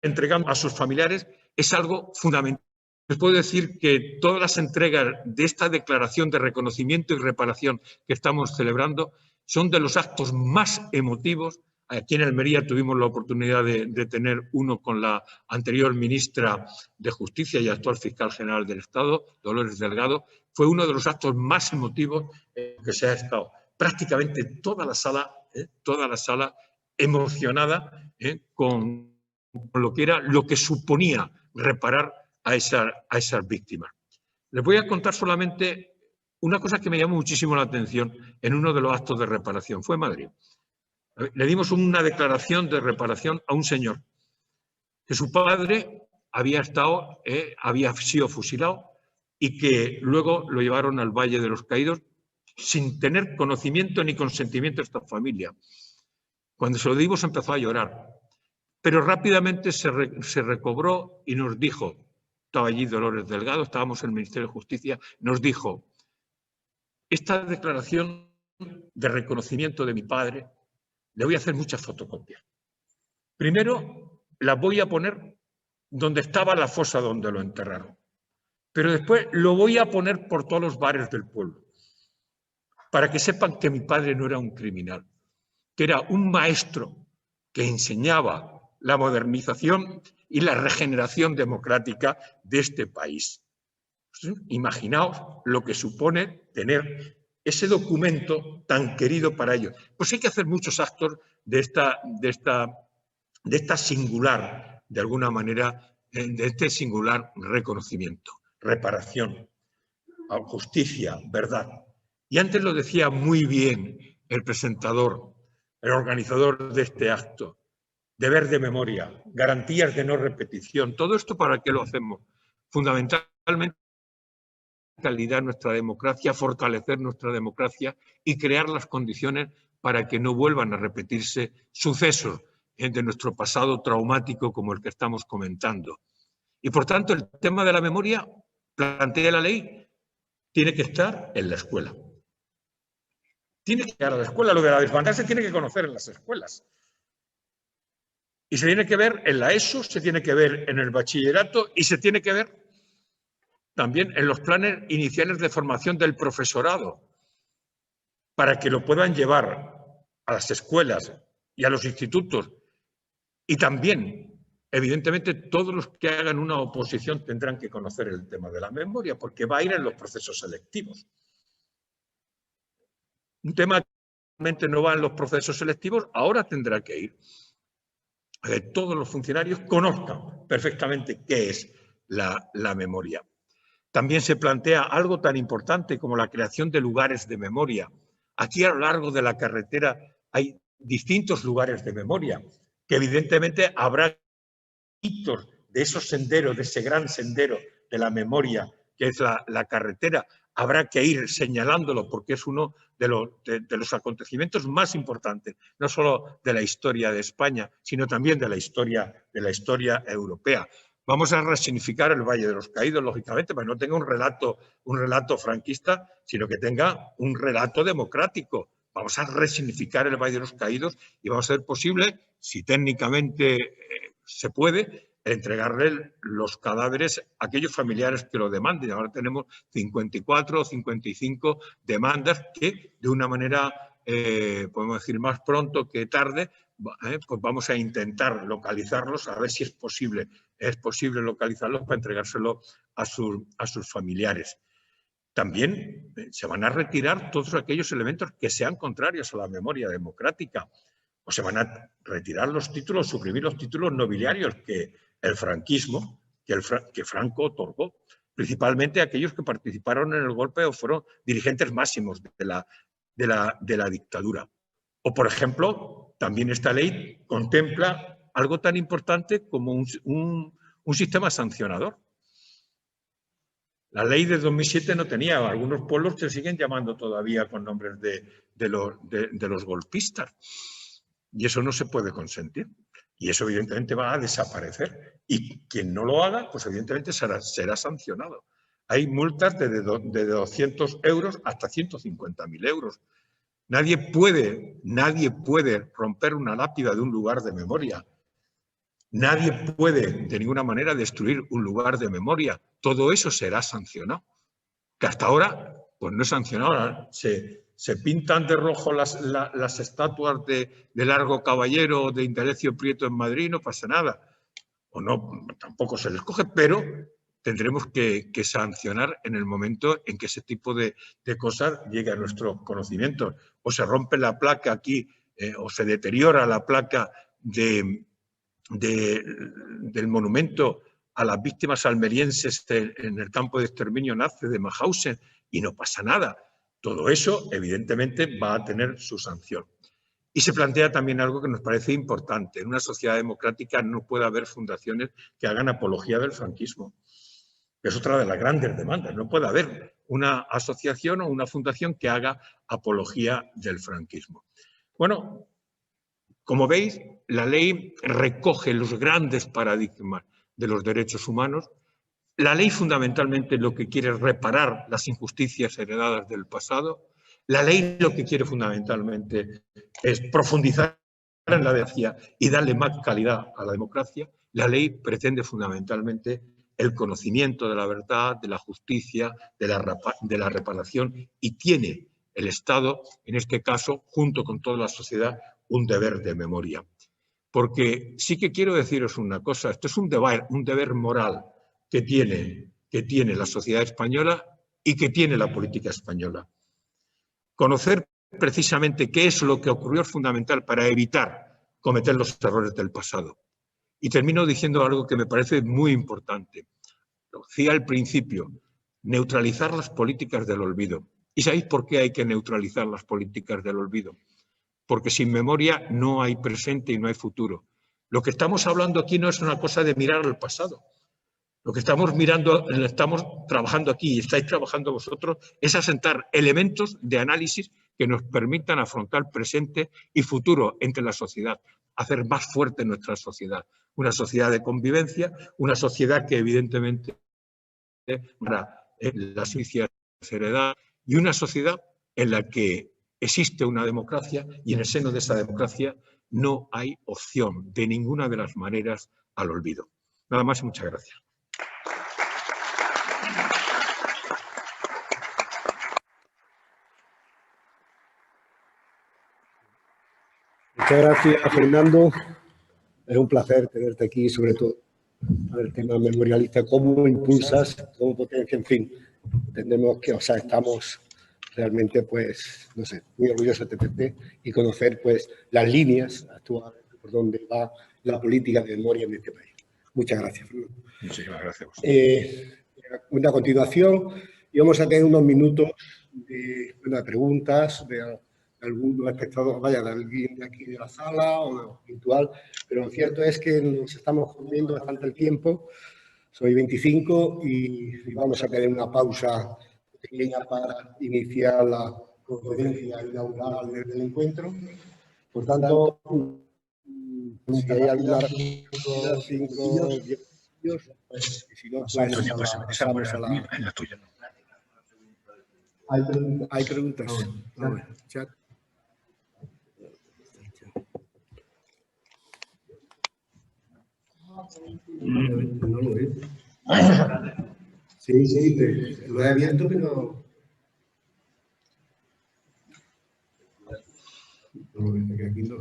entregando a sus familiares, es algo fundamental. Les puedo decir que todas las entregas de esta declaración de reconocimiento y reparación que estamos celebrando son de los actos más emotivos. Aquí en Almería tuvimos la oportunidad de tener uno con la anterior ministra de Justicia y actual fiscal general del Estado, Dolores Delgado. Fue uno de los actos más emotivos que se ha estado. Prácticamente toda la sala emocionada con lo que suponía reparar a esas víctimas. Les voy a contar solamente una cosa que me llamó muchísimo la atención en uno de los actos de reparación. Fue en Madrid. Le dimos una declaración de reparación a un señor que su padre había sido fusilado y que luego lo llevaron al Valle de los Caídos sin tener conocimiento ni consentimiento de esta familia. Cuando se lo dimos empezó a llorar, pero rápidamente se recobró y nos dijo, estaba allí Dolores Delgado, estábamos en el Ministerio de Justicia, nos dijo, esta declaración de reconocimiento de mi padre, le voy a hacer muchas fotocopias. Primero, las voy a poner donde estaba la fosa donde lo enterraron. Pero después lo voy a poner por todos los bares del pueblo, para que sepan que mi padre no era un criminal, que era un maestro que enseñaba la modernización y la regeneración democrática de este país. Imaginaos lo que supone tener ese documento tan querido para ellos. Pues hay que hacer muchos actos de esta singular, de alguna manera, de este singular reconocimiento, reparación, justicia, verdad. Y antes lo decía muy bien el presentador, el organizador de este acto, deber de memoria, garantías de no repetición. ¿Todo esto para qué lo hacemos? Fundamentalmente calidad nuestra democracia, fortalecer nuestra democracia y crear las condiciones para que no vuelvan a repetirse sucesos de nuestro pasado traumático como el que estamos comentando. Y por tanto, el tema de la memoria, plantea la ley, tiene que estar en la escuela. Tiene que estar en la escuela. Lo de la desbandada se tiene que conocer en las escuelas. Y se tiene que ver en la ESO, se tiene que ver en el bachillerato y se tiene que ver también en los planes iniciales de formación del profesorado, para que lo puedan llevar a las escuelas y a los institutos. Y también, evidentemente, todos los que hagan una oposición tendrán que conocer el tema de la memoria, porque va a ir en los procesos selectivos. Un tema que realmente no va en los procesos selectivos, ahora tendrá que ir. Que todos los funcionarios conozcan perfectamente qué es la memoria. También se plantea algo tan importante como la creación de lugares de memoria. Aquí a lo largo de la carretera hay distintos lugares de memoria, que evidentemente habrá hitos de esos senderos, de ese gran sendero de la memoria que es la carretera. Habrá que ir señalándolo porque es uno de los acontecimientos más importantes, no solo de la historia de España, sino también de la historia europea. Vamos a resignificar el Valle de los Caídos, lógicamente, para que no tenga un relato franquista, sino que tenga un relato democrático. Vamos a resignificar el Valle de los Caídos y vamos a hacer posible, si técnicamente se puede, entregarle los cadáveres a aquellos familiares que lo demanden. Ahora tenemos 54 o 55 demandas que, de una manera, podemos decir, más pronto que tarde, pues vamos a intentar localizarlos, a ver si es posible localizarlos para entregárselo a sus familiares. También se van a retirar todos aquellos elementos que sean contrarios a la memoria democrática, o se van a retirar los títulos, suprimir los títulos nobiliarios que el franquismo, que Franco otorgó, principalmente aquellos que participaron en el golpe o fueron dirigentes máximos de la dictadura. O, por ejemplo, también esta ley contempla algo tan importante como un sistema sancionador. La ley de 2007 no tenía, algunos pueblos se siguen llamando todavía con nombres de los golpistas. Y eso no se puede consentir. Y eso evidentemente va a desaparecer. Y quien no lo haga, pues evidentemente será sancionado. Hay multas de 200 euros hasta 150.000 euros. Nadie puede romper una lápida de un lugar de memoria. Nadie puede de ninguna manera destruir un lugar de memoria. Todo eso será sancionado. Que hasta ahora pues no es sancionado. Se pintan de rojo las estatuas de Largo Caballero o de Indalecio Prieto en Madrid, no pasa nada. O no, tampoco se les coge, pero tendremos que sancionar en el momento en que ese tipo de cosas llegue a nuestro conocimiento. O se rompe la placa aquí, o se deteriora la placa del monumento a las víctimas almerienses en el campo de exterminio nazi de Mauthausen y no pasa nada. Todo eso, evidentemente, va a tener su sanción. Y se plantea también algo que nos parece importante. En una sociedad democrática no puede haber fundaciones que hagan apología del franquismo. Es otra de las grandes demandas. No puede haber una asociación o una fundación que haga apología del franquismo. Bueno, como veis, la ley recoge los grandes paradigmas de los derechos humanos. La ley fundamentalmente lo que quiere es reparar las injusticias heredadas del pasado. La ley lo que quiere fundamentalmente es profundizar en la democracia y darle más calidad a la democracia. La ley pretende fundamentalmente el conocimiento de la verdad, de la justicia, de la reparación, y tiene el Estado, en este caso, junto con toda la sociedad, un deber de memoria. porque sí que quiero deciros una cosa, esto es un deber moral que tiene la sociedad española y que tiene la política española. Conocer precisamente qué es lo que ocurrió es fundamental para evitar cometer los errores del pasado. Y termino diciendo algo que me parece muy importante. Lo decía al principio, neutralizar las políticas del olvido. ¿Y sabéis por qué hay que neutralizar las políticas del olvido? Porque sin memoria no hay presente y no hay futuro. Lo que estamos hablando aquí no es una cosa de mirar al pasado. Lo que estamos trabajando aquí y estáis trabajando vosotros es asentar elementos de análisis que nos permitan afrontar presente y futuro entre la sociedad, hacer más fuerte nuestra sociedad. Una sociedad de convivencia, una sociedad que evidentemente para la justicia heredada y una sociedad en la que existe una democracia y en el seno de esa democracia no hay opción de ninguna de las maneras al olvido. Nada más y muchas gracias. Muchas gracias, Fernando. Es un placer tenerte aquí, sobre todo para el tema memorialista, cómo impulsas, cómo potencia, en fin. Entendemos que, o sea, estamos realmente, pues, no sé, muy orgullosos de tenerte y conocer, pues, las líneas actuales por donde va la política de memoria en este país. Muchas gracias, Fernando. Muchísimas gracias. A continuación, íbamos a tener unos minutos de preguntas de algunos espectadores, vaya, de alguien de aquí de la sala o virtual, pero lo cierto es que nos estamos comiendo bastante el tiempo. Soy 25 y vamos a tener una pausa pequeña para iniciar la conferencia inaugural del encuentro. Por tanto, si hay alguna 5 o 10 minutos, pues si no, pasamos a la... La tuya. Hay preguntas. Chat. No lo veo. Sí, lo he abierto, pero... Aquí no.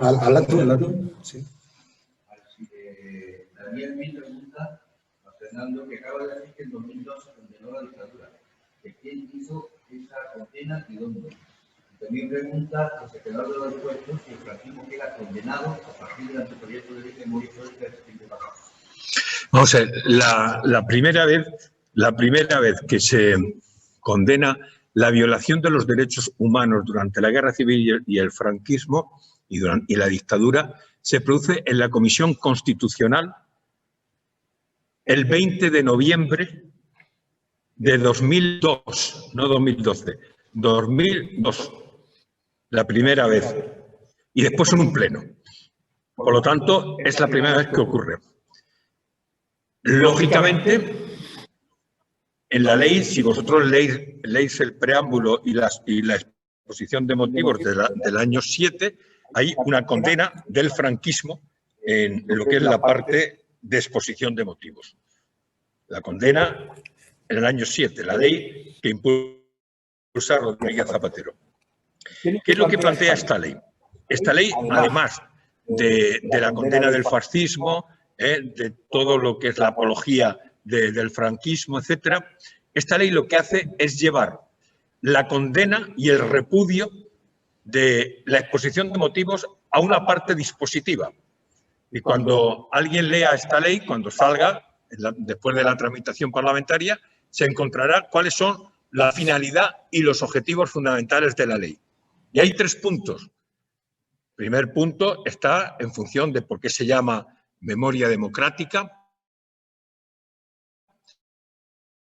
Habla tú. Sí. También mi pregunta a Fernando, que acaba de decir que en 2002 se condenó la dictadura. ¿De quién hizo esa condena y dónde? También pregunta José Gerardo de los Puestos si el franquismo queda condenado a partir del anteproyecto de ley de memoria histórica de septiembre pasado. Vamos a ver, la primera vez que se condena la violación de los derechos humanos durante la Guerra Civil y el franquismo y la dictadura se produce en la Comisión Constitucional el 20 de noviembre de 2002, no 2012, 2002, la primera vez, y después en un pleno. Por lo tanto, es la primera vez que ocurre. Lógicamente, en la ley, si vosotros leéis el preámbulo y la exposición de motivos del año 7, hay una condena del franquismo en lo que es la parte de exposición de motivos. La condena en el año 7, la ley que impulsa Rodríguez Zapatero. ¿Qué es lo que plantea esta ley? Esta ley, además de la condena del fascismo, de todo lo que es la apología del franquismo, etcétera, esta ley lo que hace es llevar la condena y el repudio de la exposición de motivos a una parte dispositiva. Y cuando alguien lea esta ley, cuando salga, después de la tramitación parlamentaria, se encontrará cuáles son la finalidad y los objetivos fundamentales de la ley. Y hay 3 puntos. El primer punto está en función de por qué se llama memoria democrática,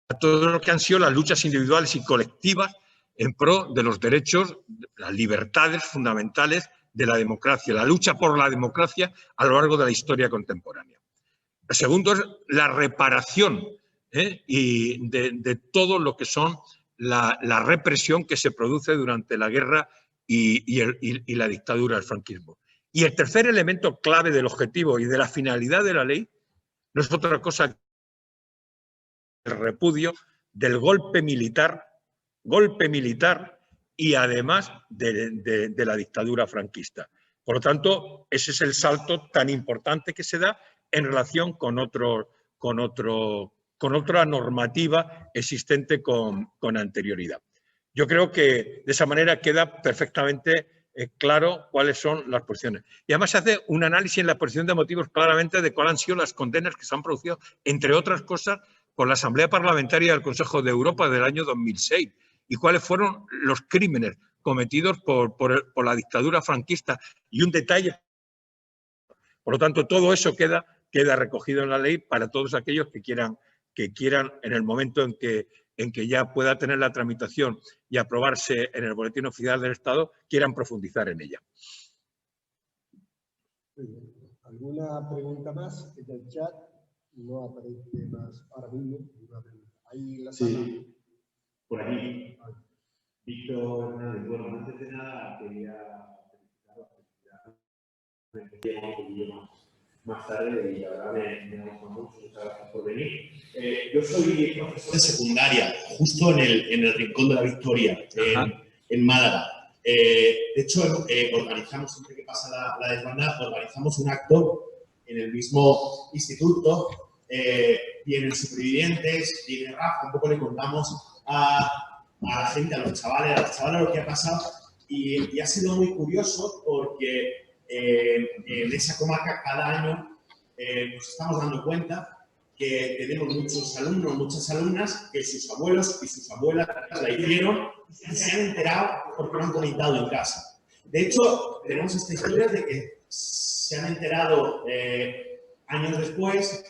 a todo lo que han sido las luchas individuales y colectivas en pro de los derechos, las libertades fundamentales de la democracia, la lucha por la democracia a lo largo de la historia contemporánea. El segundo es la reparación y de todo lo que son la represión que se produce durante la guerra y la dictadura del franquismo. Y el tercer elemento clave del objetivo y de la finalidad de la ley no es otra cosa que el repudio del golpe militar y además de la dictadura franquista. Por lo tanto, ese es el salto tan importante que se da en relación con otra normativa existente con anterioridad. Yo creo que de esa manera queda perfectamente claro cuáles son las posiciones. Y además se hace un análisis en la exposición de motivos claramente de cuáles han sido las condenas que se han producido, entre otras cosas, por la Asamblea Parlamentaria del Consejo de Europa del año 2006 y cuáles fueron los crímenes cometidos por la dictadura franquista. Y un detalle, por lo tanto, todo eso queda recogido en la ley para todos aquellos que quieran en el momento en que ya pueda tener la tramitación y aprobarse en el Boletín Oficial del Estado, quieran profundizar en ella. ¿Alguna pregunta más en el chat? No aparece más ahora mismo. Ahí la sala. Sí, por aquí. Víctor Hernández. Bueno, antes de nada quería felicitar un poquillo más tarde y la verdad me gusta mucho. Muchas gracias por venir. Yo soy profesor de secundaria, justo en el Rincón de la Victoria, en Málaga. De hecho, organizamos, siempre que pasa la desbandada, organizamos un acto en el mismo instituto. Vienen supervivientes, viene Rafa, un poco le contamos a la gente, a los chavales, lo que ha pasado. Y ha sido muy curioso porque en esa comarca cada año nos estamos dando cuenta que tenemos muchos alumnos, muchas alumnas que sus abuelos y sus abuelas la hicieron y se han enterado porque lo han comentado en casa. De hecho, tenemos esta historia de que se han enterado años después,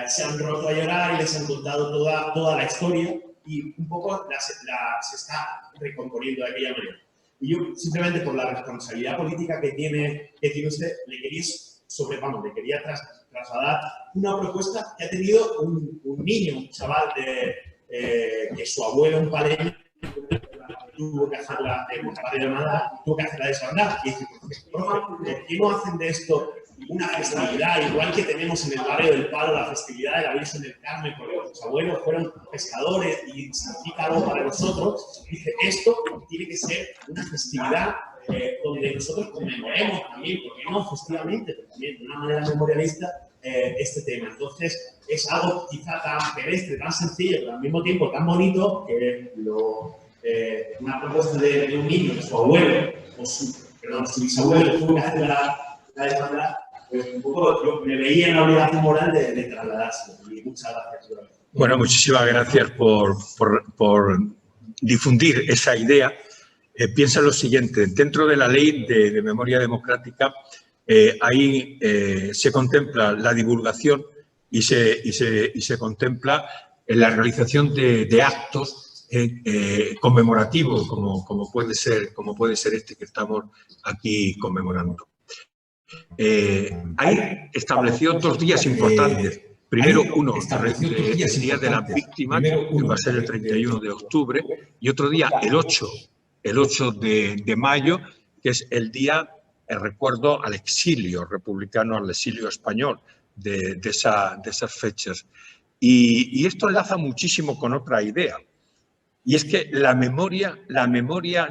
se han roto a llorar y les han contado toda la historia y un poco se está recomponiendo de aquella manera. Y yo, simplemente por la responsabilidad política que tiene usted, le quería trasladar una propuesta que ha tenido un niño, un chaval que su abuelo, un padre, tuvo que hacer la desbandada. Y dice, profe, ¿por qué no hacen de esto una festividad, igual que tenemos en el barrio del Palo la festividad de la Virgen del Carmen, porque los abuelos fueron pescadores y significa algo para nosotros? Dice, esto tiene que ser una festividad donde nosotros conmemoremos también, porque no festivamente, pero también de una manera memorialista, este tema. Entonces, es algo quizá tan pedestre, tan sencillo, pero al mismo tiempo tan bonito, que una propuesta de un niño, de su abuelo, su bisabuelo, tuvo que hacer la desbandada. Pues un poco yo me veía en la obligación moral de trasladarse. Y muchas gracias. Bueno, muchísimas gracias por difundir esa idea. Piensa lo siguiente, dentro de la ley de memoria democrática, ahí se contempla la divulgación y se contempla la realización de actos conmemorativos, como puede ser este que estamos aquí conmemorando. Ahí estableció 2 días importantes. Primero, uno, el Día de las Víctimas, que va a ser el 31 de octubre, y otro día, el 8 de mayo, que es el día, el recuerdo al exilio republicano, al exilio español de esas fechas. Y esto enlaza muchísimo con otra idea, y es que la memoria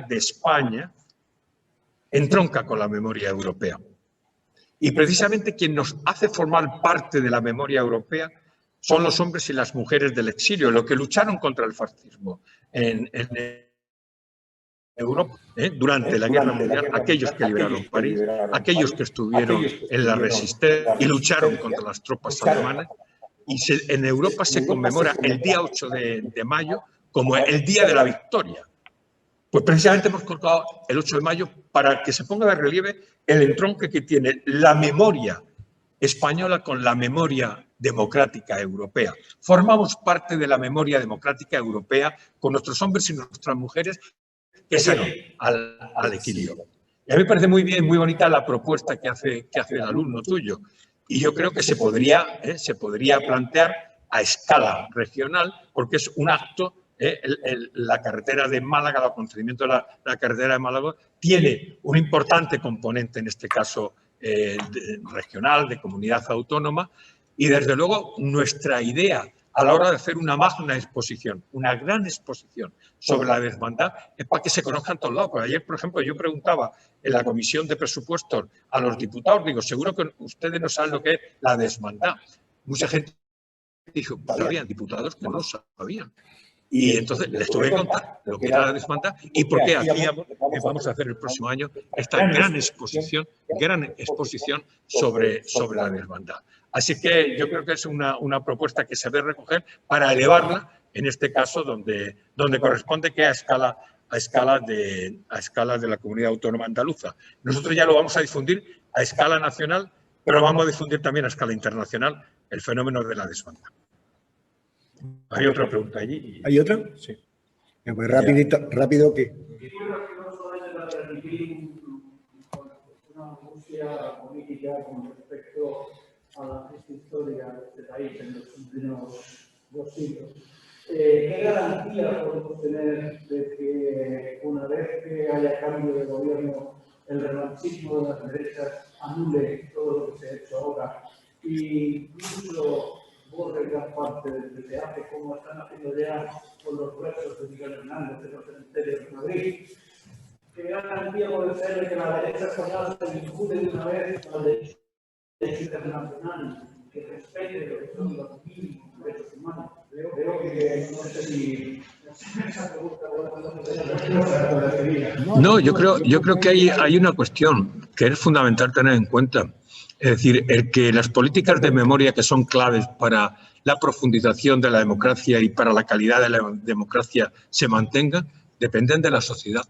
de España entronca con la memoria europea. Y precisamente quien nos hace formar parte de la memoria europea son los hombres y las mujeres del exilio, los que lucharon contra el fascismo en Europa durante la Guerra Mundial, aquellos que liberaron París, aquellos que estuvieron en la resistencia y lucharon contra las tropas alemanas. Y en Europa se conmemora el día 8 de mayo como el Día de la Victoria. Pues precisamente hemos colocado el 8 de mayo para que se ponga de relieve el entronque que tiene la memoria española con la memoria democrática europea. Formamos parte de la memoria democrática europea con nuestros hombres y nuestras mujeres que salieron al exilio. Y a mí me parece muy bien, muy bonita la propuesta que hace el alumno tuyo. Y yo creo que se podría plantear a escala regional, porque es un acto. La carretera de Málaga, el concedimiento de la carretera de Málaga, tiene un importante componente, en este caso regional, de comunidad autónoma, y desde luego nuestra idea a la hora de hacer una magna exposición, una gran exposición sobre la desbandad, es para que se conozcan todos lados. Porque ayer, por ejemplo, yo preguntaba en la Comisión de Presupuestos a los diputados, digo, seguro que ustedes no saben lo que es la desbandad. Mucha gente dijo, sabían, diputados que no lo sabían. Y entonces les tuve que contar lo que era la desbandad y por qué hacíamos, que vamos a hacer el próximo año, esta gran exposición sobre la desbandad. Así que yo creo que es una propuesta que se debe recoger para elevarla, en este caso, donde corresponde, que a escala de la comunidad autónoma andaluza. Nosotros ya lo vamos a difundir a escala nacional, pero vamos a difundir también a escala internacional el fenómeno de la desbandad. Hay otra pregunta allí. ¿Hay otra? Sí. Pues rápido que... Una angustia política con respecto a la triste historia de este país en los últimos 2 siglos. ¿Qué garantía podemos tener de que una vez que haya cambio de gobierno, el revanchismo de las derechas anule todo lo que se ha hecho ahora e incluso borre gran parte del que se hace, como están haciendo ya con los restos de Miguel Hernández de los cementerios de Madrid? ¿Qué garantía puede ser de que la derecha española se vincule de una vez al derecho internacional, que respete lo que son los mínimos derechos humanos? Creo que no sé si esa pregunta No, yo creo que hay una cuestión que es fundamental tener en cuenta. Es decir, el que las políticas de memoria que son claves para la profundización de la democracia y para la calidad de la democracia se mantengan, dependen de la sociedad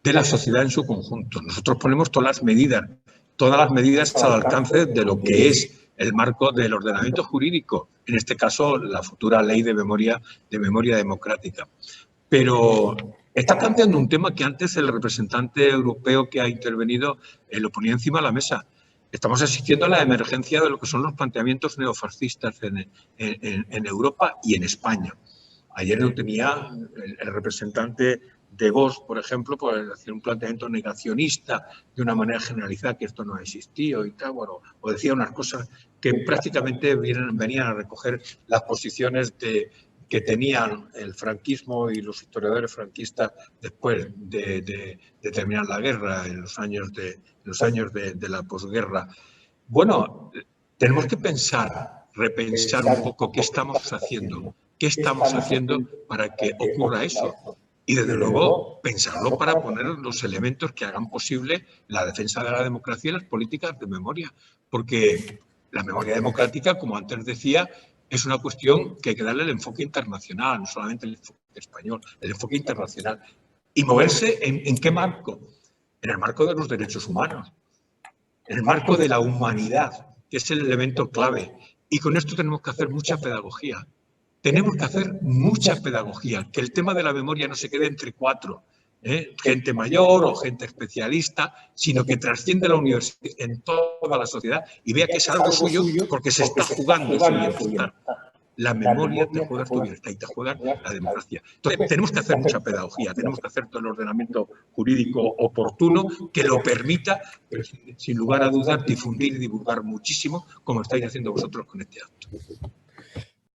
en su conjunto. Nosotros ponemos todas las medidas al alcance de lo que es el marco del ordenamiento jurídico, en este caso la futura ley de memoria democrática. Pero está planteando un tema que antes el representante europeo que ha intervenido lo ponía encima de la mesa. Estamos asistiendo a la emergencia de lo que son los planteamientos neofascistas en Europa y en España. Ayer lo tenía el representante de Vox, por ejemplo, pues hacía un planteamiento negacionista de una manera generalizada, que esto no ha existido y tal, bueno, o decía unas cosas que prácticamente venían a recoger las posiciones que tenían el franquismo y los historiadores franquistas después de terminar la guerra, en los años de la posguerra. Bueno, tenemos que repensar un poco qué estamos haciendo para que ocurra eso. Y, desde luego, pensarlo para poner los elementos que hagan posible la defensa de la democracia y las políticas de memoria. Porque la memoria democrática, como antes decía, es una cuestión que hay que darle el enfoque internacional, no solamente el enfoque español, el enfoque internacional. Y moverse ¿en qué marco? En el marco de los derechos humanos, en el marco de la humanidad, que es el elemento clave. Y con esto tenemos que hacer mucha pedagogía. Tenemos que hacer mucha pedagogía, que el tema de la memoria no se quede entre 4, gente mayor o gente especialista, sino que trasciende la universidad en toda la sociedad y vea que es algo suyo porque se está jugando su bienestar. La memoria te juega tu bienestar y te juega la democracia. Entonces, tenemos que hacer mucha pedagogía, tenemos que hacer todo el ordenamiento jurídico oportuno que lo permita, pero sin lugar a dudas, difundir y divulgar muchísimo, como estáis haciendo vosotros con este acto.